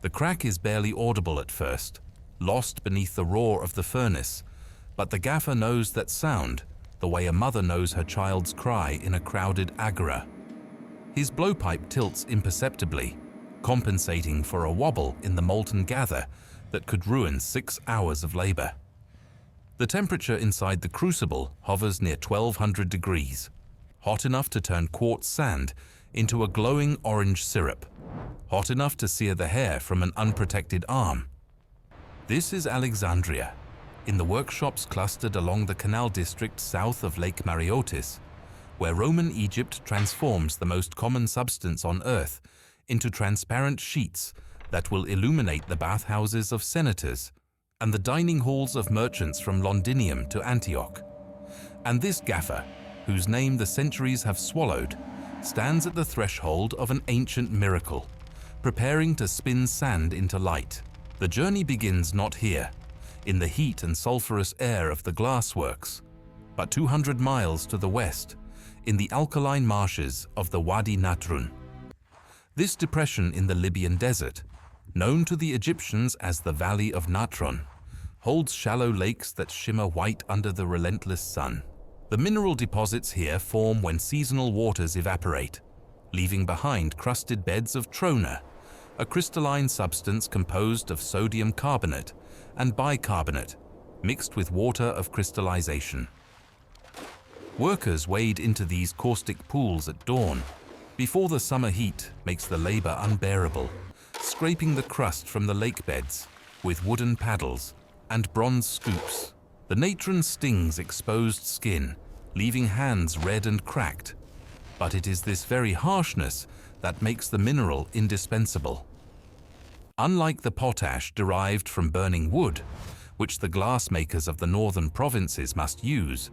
The crack is barely audible at first, lost beneath the roar of the furnace, but the gaffer knows that sound the way a mother knows her child's cry in a crowded agora. His blowpipe tilts imperceptibly, compensating for a wobble in the molten gather that could ruin 6 hours of labor. The temperature inside the crucible hovers near 1200 degrees, hot enough to turn quartz sand into a glowing orange syrup, hot enough to sear the hair from an unprotected arm. This is Alexandria, in the workshops clustered along the canal district south of Lake Mareotis, where Roman Egypt transforms the most common substance on earth into transparent sheets that will illuminate the bathhouses of senators and the dining halls of merchants from Londinium to Antioch. And this gaffer, whose name the centuries have swallowed, stands at the threshold of an ancient miracle, preparing to spin sand into light. The journey begins not here, in the heat and sulfurous air of the glassworks, but 200 miles to the west, in the alkaline marshes of the Wadi Natrun. This depression in the Libyan desert, known to the Egyptians as the Valley of Natron, holds shallow lakes that shimmer white under the relentless sun. The mineral deposits here form when seasonal waters evaporate, leaving behind crusted beds of trona, a crystalline substance composed of sodium carbonate and bicarbonate, mixed with water of crystallization. Workers wade into these caustic pools at dawn, before the summer heat makes the labor unbearable, scraping the crust from the lake beds with wooden paddles and bronze scoops. The natron stings exposed skin, leaving hands red and cracked, but it is this very harshness that makes the mineral indispensable. Unlike the potash derived from burning wood, which the glassmakers of the northern provinces must use,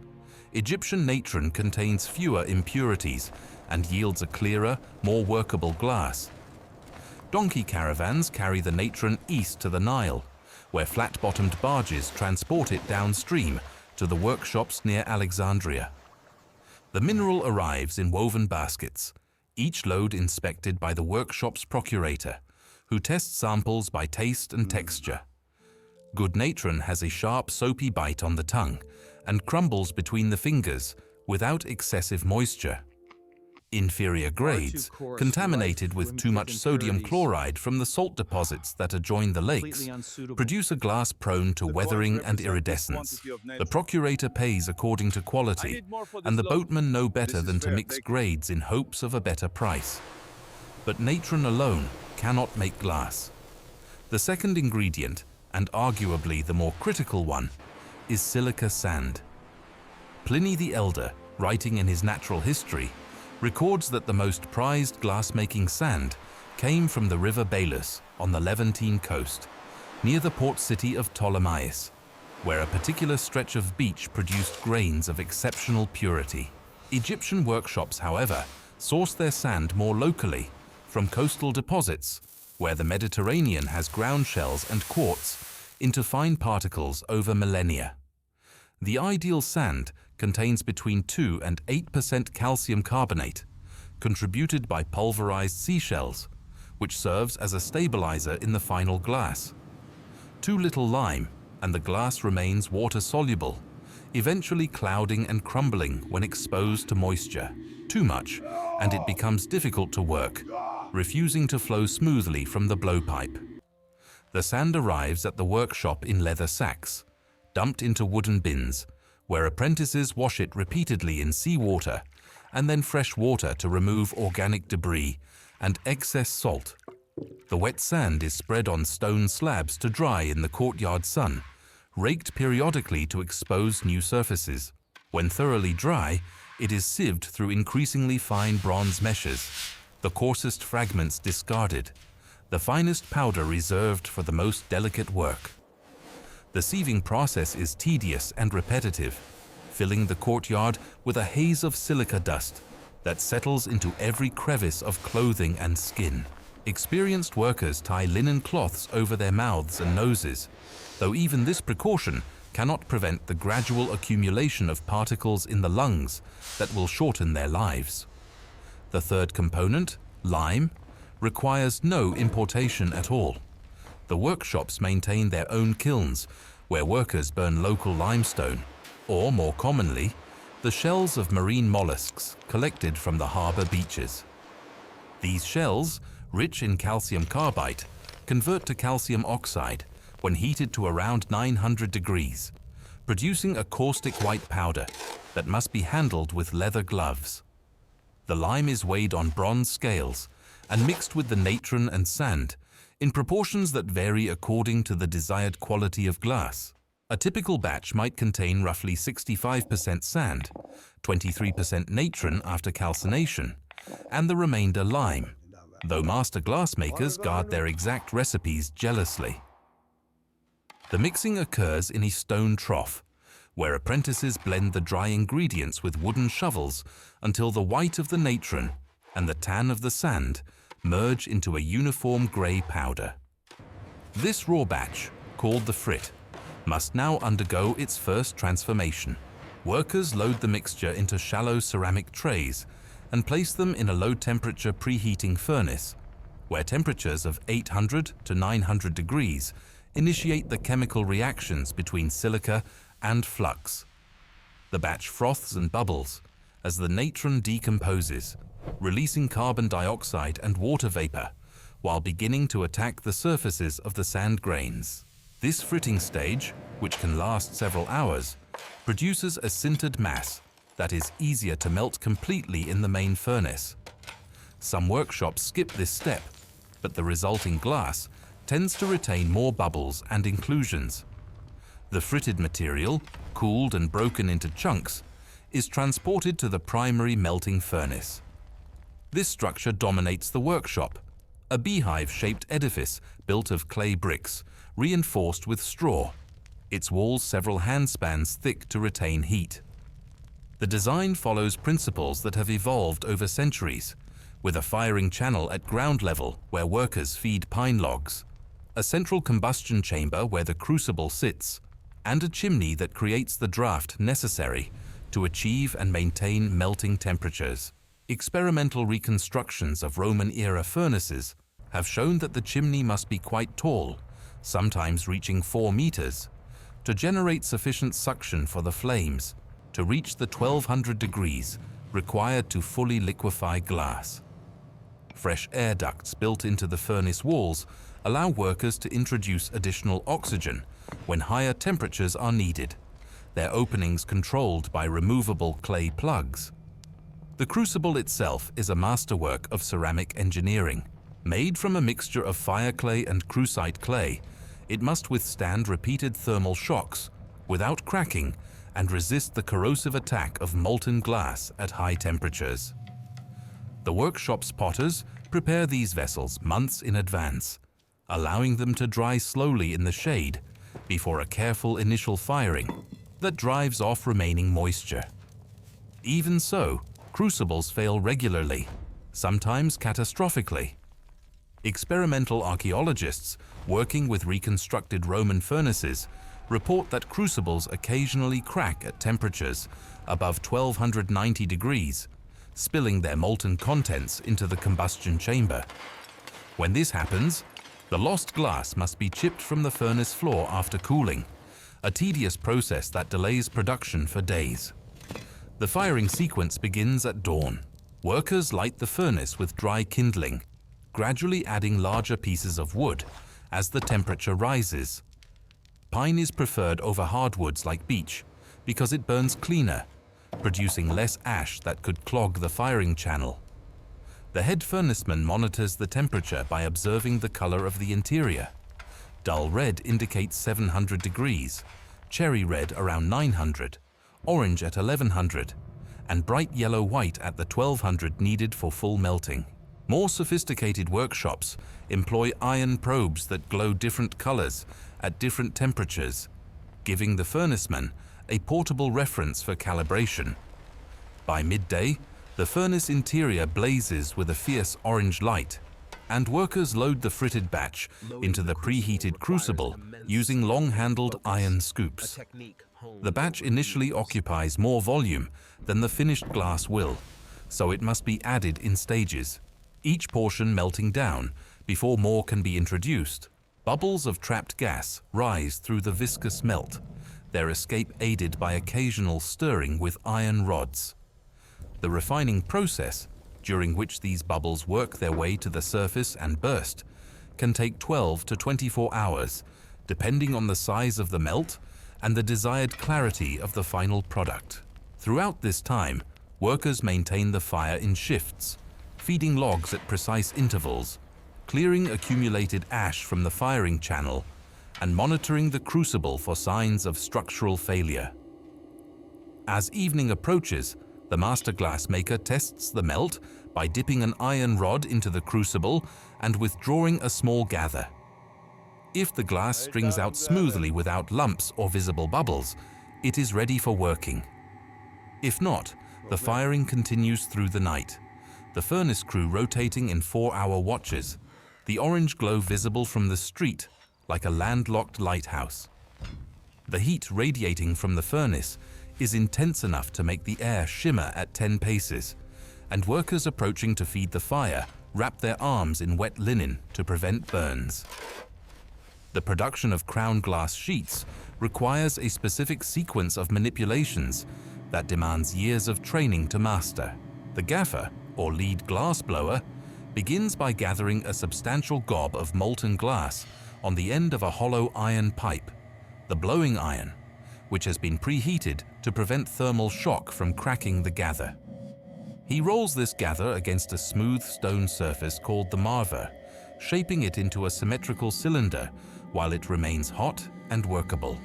Egyptian natron contains fewer impurities and yields a clearer, more workable glass. Donkey caravans carry the natron east to the Nile, where flat-bottomed barges transport it downstream to the workshops near Alexandria. The mineral arrives in woven baskets, each load inspected by the workshop's procurator, who tests samples by taste and texture. Good natron has a sharp, soapy bite on the tongue and crumbles between the fingers without excessive moisture. Inferior grades, contaminated with too much sodium chloride from the salt deposits that adjoin the lakes, produce a glass prone to weathering and iridescence. The procurator pays according to quality, and the boatmen know better than to mix grades in hopes of a better price. But natron alone cannot make glass. The second ingredient, and arguably the more critical one, is silica sand. Pliny the Elder, writing in his Natural History, records that the most prized glassmaking sand came from the river Baelus on the Levantine coast, near the port city of Ptolemais, where a particular stretch of beach produced grains of exceptional purity. Egyptian workshops, however, source their sand more locally from coastal deposits, where the Mediterranean has ground shells and quartz into fine particles over millennia. The ideal sand contains between 2 and 8% calcium carbonate, contributed by pulverized seashells, which serves as a stabilizer in the final glass. Too little lime, and the glass remains water-soluble, eventually clouding and crumbling when exposed to moisture. Too much, and it becomes difficult to work, refusing to flow smoothly from the blowpipe. The sand arrives at the workshop in leather sacks, dumped into wooden bins, where apprentices wash it repeatedly in seawater and then fresh water to remove organic debris and excess salt. The wet sand is spread on stone slabs to dry in the courtyard sun, raked periodically to expose new surfaces. When thoroughly dry, it is sieved through increasingly fine bronze meshes, the coarsest fragments discarded, the finest powder reserved for the most delicate work. The sieving process is tedious and repetitive, filling the courtyard with a haze of silica dust that settles into every crevice of clothing and skin. Experienced workers tie linen cloths over their mouths and noses, though even this precaution cannot prevent the gradual accumulation of particles in the lungs that will shorten their lives. The third component, lime, requires no importation at all. The workshops maintain their own kilns, where workers burn local limestone, or more commonly, the shells of marine mollusks collected from the harbor beaches. These shells, rich in calcium carbide, convert to calcium oxide when heated to around 900 degrees, producing a caustic white powder that must be handled with leather gloves. The lime is weighed on bronze scales and mixed with the natron and sand in proportions that vary according to the desired quality of glass. A typical batch might contain roughly 65% sand, 23% natron after calcination, and the remainder lime, though master glassmakers guard their exact recipes jealously. The mixing occurs in a stone trough, where apprentices blend the dry ingredients with wooden shovels until the white of the natron and the tan of the sand merge into a uniform grey powder. This raw batch, called the frit, must now undergo its first transformation. Workers load the mixture into shallow ceramic trays and place them in a low-temperature preheating furnace, where temperatures of 800 to 900 degrees initiate the chemical reactions between silica and flux. The batch froths and bubbles as the natron decomposes, releasing carbon dioxide and water vapor, while beginning to attack the surfaces of the sand grains. This fritting stage, which can last several hours, produces a sintered mass that is easier to melt completely in the main furnace. Some workshops skip this step, but the resulting glass tends to retain more bubbles and inclusions. The fritted material, cooled and broken into chunks, is transported to the primary melting furnace. This structure dominates the workshop, a beehive-shaped edifice built of clay bricks, reinforced with straw, its walls several handspans thick to retain heat. The design follows principles that have evolved over centuries, with a firing channel at ground level where workers feed pine logs, a central combustion chamber where the crucible sits, and a chimney that creates the draft necessary to achieve and maintain melting temperatures. Experimental reconstructions of Roman-era furnaces have shown that the chimney must be quite tall, sometimes reaching 4 meters, to generate sufficient suction for the flames to reach the 1200 degrees required to fully liquefy glass. Fresh air ducts built into the furnace walls allow workers to introduce additional oxygen when higher temperatures are needed, their openings controlled by removable clay plugs. The crucible itself is a masterwork of ceramic engineering. Made from a mixture of fire clay and crucite clay, it must withstand repeated thermal shocks without cracking and resist the corrosive attack of molten glass at high temperatures. The workshop's potters prepare these vessels months in advance, allowing them to dry slowly in the shade before a careful initial firing that drives off remaining moisture. Even so, crucibles fail regularly, sometimes catastrophically. Experimental archaeologists working with reconstructed Roman furnaces report that crucibles occasionally crack at temperatures above 1290 degrees, spilling their molten contents into the combustion chamber. When this happens, the lost glass must be chipped from the furnace floor after cooling, a tedious process that delays production for days. The firing sequence begins at dawn. Workers light the furnace with dry kindling, gradually adding larger pieces of wood as the temperature rises. Pine is preferred over hardwoods like beech because it burns cleaner, producing less ash that could clog the firing channel. The head furnaceman monitors the temperature by observing the color of the interior. Dull red indicates 700 degrees, cherry red around 900, orange at 1100, and bright yellow-white at the 1200 needed for full melting. More sophisticated workshops employ iron probes that glow different colors at different temperatures, giving the furnaceman a portable reference for calibration. By midday, the furnace interior blazes with a fierce orange light, and workers load the fritted batch into the preheated crucible using long-handled iron scoops. The batch initially occupies more volume than the finished glass will, so it must be added in stages, each portion melting down before more can be introduced. Bubbles of trapped gas rise through the viscous melt, their escape aided by occasional stirring with iron rods. The refining process, during which these bubbles work their way to the surface and burst, can take 12 to 24 hours, depending on the size of the melt and the desired clarity of the final product. Throughout this time, workers maintain the fire in shifts, feeding logs at precise intervals, clearing accumulated ash from the firing channel, and monitoring the crucible for signs of structural failure. As evening approaches, the master glassmaker tests the melt by dipping an iron rod into the crucible and withdrawing a small gather. If the glass strings out smoothly without lumps or visible bubbles, it is ready for working. If not, the firing continues through the night, the furnace crew rotating in 4-hour watches, the orange glow visible from the street like a landlocked lighthouse. The heat radiating from the furnace is intense enough to make the air shimmer at 10 paces, and workers approaching to feed the fire wrap their arms in wet linen to prevent burns. The production of crown glass sheets requires a specific sequence of manipulations that demands years of training to master. The gaffer, or lead glass blower, begins by gathering a substantial gob of molten glass on the end of a hollow iron pipe, the blowing iron, which has been preheated to prevent thermal shock from cracking the gather. He rolls this gather against a smooth stone surface called the marver, shaping it into a symmetrical cylinder while it remains hot and workable.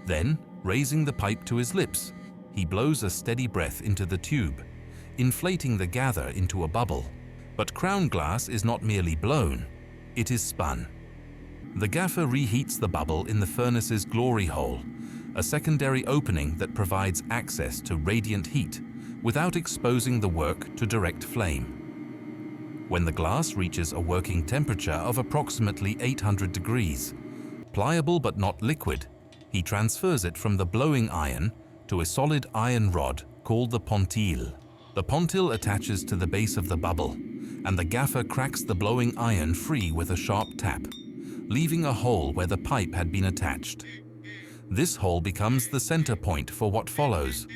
Then, raising the pipe to his lips, he blows a steady breath into the tube, inflating the gather into a bubble. But crown glass is not merely blown, it is spun. The gaffer reheats the bubble in the furnace's glory hole, a secondary opening that provides access to radiant heat without exposing the work to direct flame. When the glass reaches a working temperature of approximately 800 degrees, pliable but not liquid, he transfers it from the blowing iron to a solid iron rod called the pontile. The pontile attaches to the base of the bubble, and the gaffer cracks the blowing iron free with a sharp tap, leaving a hole where the pipe had been attached. This hole becomes the center point for what follows.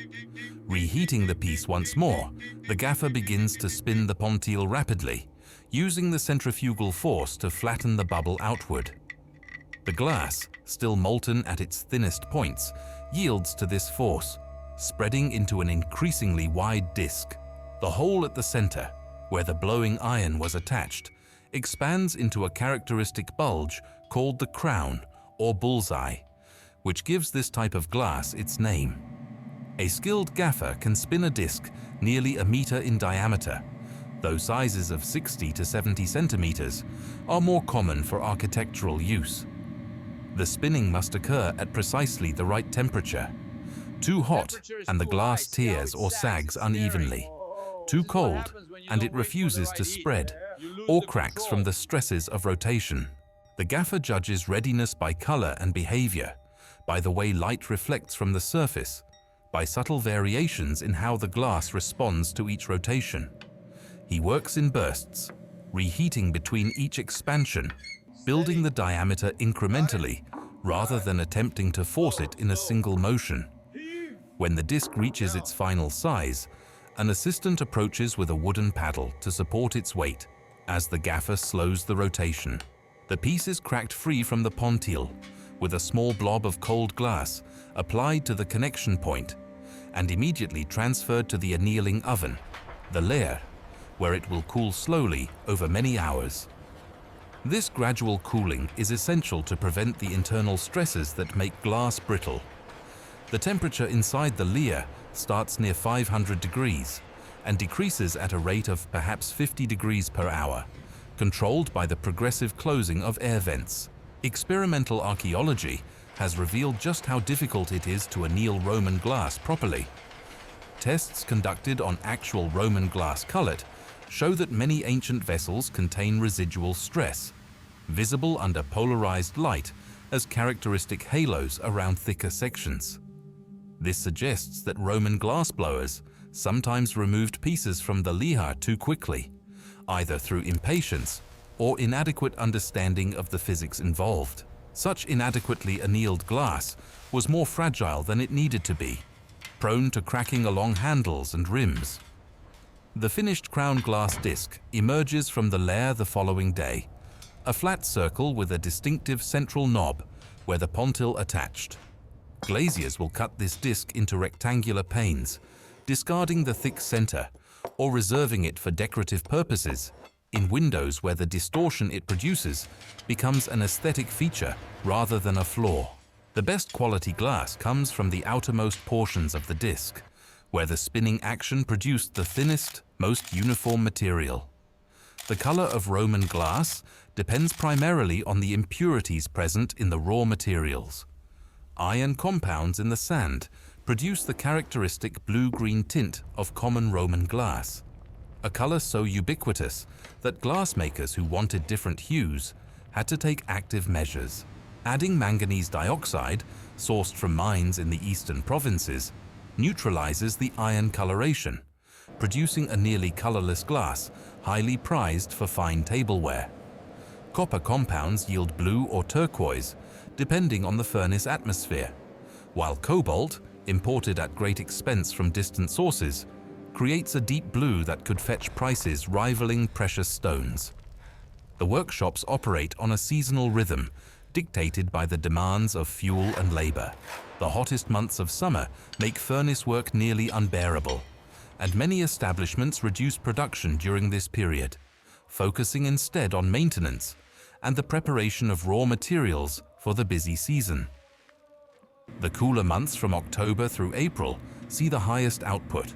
Reheating the piece once more, the gaffer begins to spin the pontile rapidly, using the centrifugal force to flatten the bubble outward. The glass, still molten at its thinnest points, yields to this force, spreading into an increasingly wide disc. The hole at the center, where the blowing iron was attached, expands into a characteristic bulge called the crown or bullseye, which gives this type of glass its name. A skilled gaffer can spin a disc nearly a meter in diameter, though sizes of 60 to 70 centimeters are more common for architectural use. The spinning must occur at precisely the right temperature. Too hot and the glass tears or sags unevenly. Too cold and it refuses to spread or cracks from the stresses of rotation. The gaffer judges readiness by color and behavior, by the way light reflects from the surface, by subtle variations in how the glass responds to each rotation. He works in bursts, reheating between each expansion, building the diameter incrementally rather than attempting to force it in a single motion. When the disc reaches its final size, an assistant approaches with a wooden paddle to support its weight as the gaffer slows the rotation. The piece is cracked free from the pontile, with a small blob of cold glass applied to the connection point and immediately transferred to the annealing oven, the layer, where it will cool slowly over many hours. This gradual cooling is essential to prevent the internal stresses that make glass brittle. The temperature inside the layer starts near 500 degrees and decreases at a rate of perhaps 50 degrees per hour, controlled by the progressive closing of air vents. Experimental archaeology has revealed just how difficult it is to anneal Roman glass properly. Tests conducted on actual Roman glass cullet show that many ancient vessels contain residual stress, visible under polarized light as characteristic halos around thicker sections. This suggests that Roman glassblowers sometimes removed pieces from the liha too quickly, either through impatience or inadequate understanding of the physics involved. Such inadequately annealed glass was more fragile than it needed to be, prone to cracking along handles and rims. The finished crown glass disc emerges from the layer the following day, a flat circle with a distinctive central knob where the pontil attached. Glaziers will cut this disc into rectangular panes, discarding the thick center or reserving it for decorative purposes in windows where the distortion it produces becomes an aesthetic feature rather than a flaw. The best quality glass comes from the outermost portions of the disc, where the spinning action produced the thinnest, most uniform material. The color of Roman glass depends primarily on the impurities present in the raw materials. Iron compounds in the sand produce the characteristic blue-green tint of common Roman glass, a color so ubiquitous that glassmakers who wanted different hues had to take active measures. Adding manganese dioxide, sourced from mines in the eastern provinces, neutralizes the iron coloration, producing a nearly colorless glass highly prized for fine tableware. Copper compounds yield blue or turquoise, depending on the furnace atmosphere, while cobalt, imported at great expense from distant sources, creates a deep blue that could fetch prices rivaling precious stones. The workshops operate on a seasonal rhythm, dictated by the demands of fuel and labor. The hottest months of summer make furnace work nearly unbearable, and many establishments reduce production during this period, focusing instead on maintenance and the preparation of raw materials for the busy season. The cooler months from October through April see the highest output,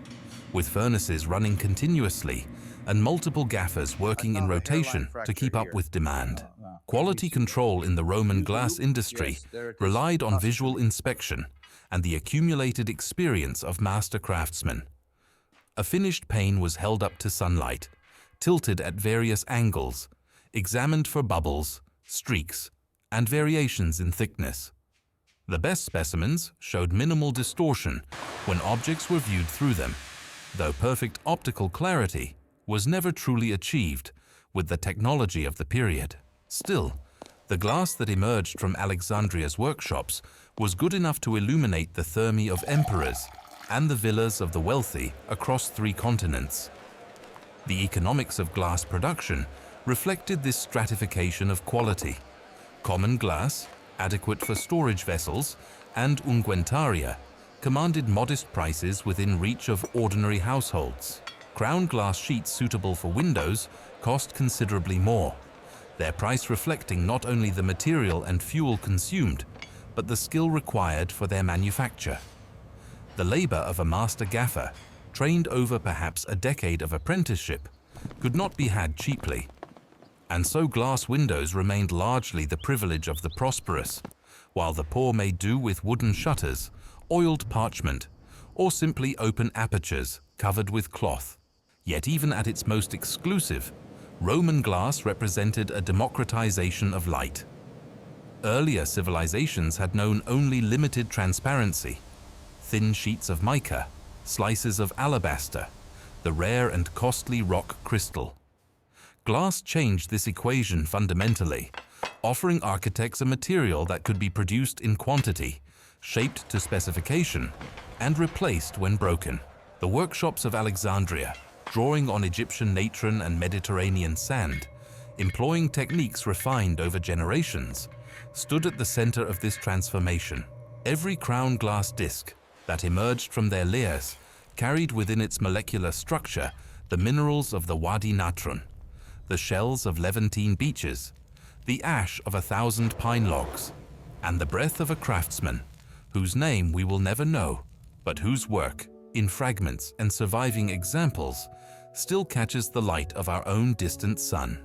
with furnaces running continuously and multiple gaffers working in rotation to keep up with demand. Quality control in the Roman glass industry relied on visual inspection and the accumulated experience of master craftsmen. A finished pane was held up to sunlight, tilted at various angles, examined for bubbles, streaks, and variations in thickness. The best specimens showed minimal distortion when objects were viewed through them, though perfect optical clarity was never truly achieved with the technology of the period. Still, the glass that emerged from Alexandria's workshops was good enough to illuminate the thermae of emperors and the villas of the wealthy across 3 continents. The economics of glass production reflected this stratification of quality. Common glass, adequate for storage vessels, and unguentaria commanded modest prices within reach of ordinary households. Crown glass sheets suitable for windows cost considerably more, their price reflecting not only the material and fuel consumed, but the skill required for their manufacture. The labor of a master gaffer, trained over perhaps a decade of apprenticeship, could not be had cheaply, and so glass windows remained largely the privilege of the prosperous, while the poor made do with wooden shutters, oiled parchment, or simply open apertures covered with cloth. Yet even at its most exclusive, Roman glass represented a democratization of light. Earlier civilizations had known only limited transparency, thin sheets of mica, slices of alabaster, the rare and costly rock crystal. Glass changed this equation fundamentally, offering architects a material that could be produced in quantity, shaped to specification, and replaced when broken. The workshops of Alexandria, drawing on Egyptian natron and Mediterranean sand, employing techniques refined over generations, stood at the center of this transformation. Every crown glass disc that emerged from their layers carried within its molecular structure the minerals of the Wadi Natrun, the shells of Levantine beaches, the ash of 1,000 pine logs, and the breath of a craftsman whose name we will never know, but whose work, in fragments and surviving examples, still catches the light of our own distant sun.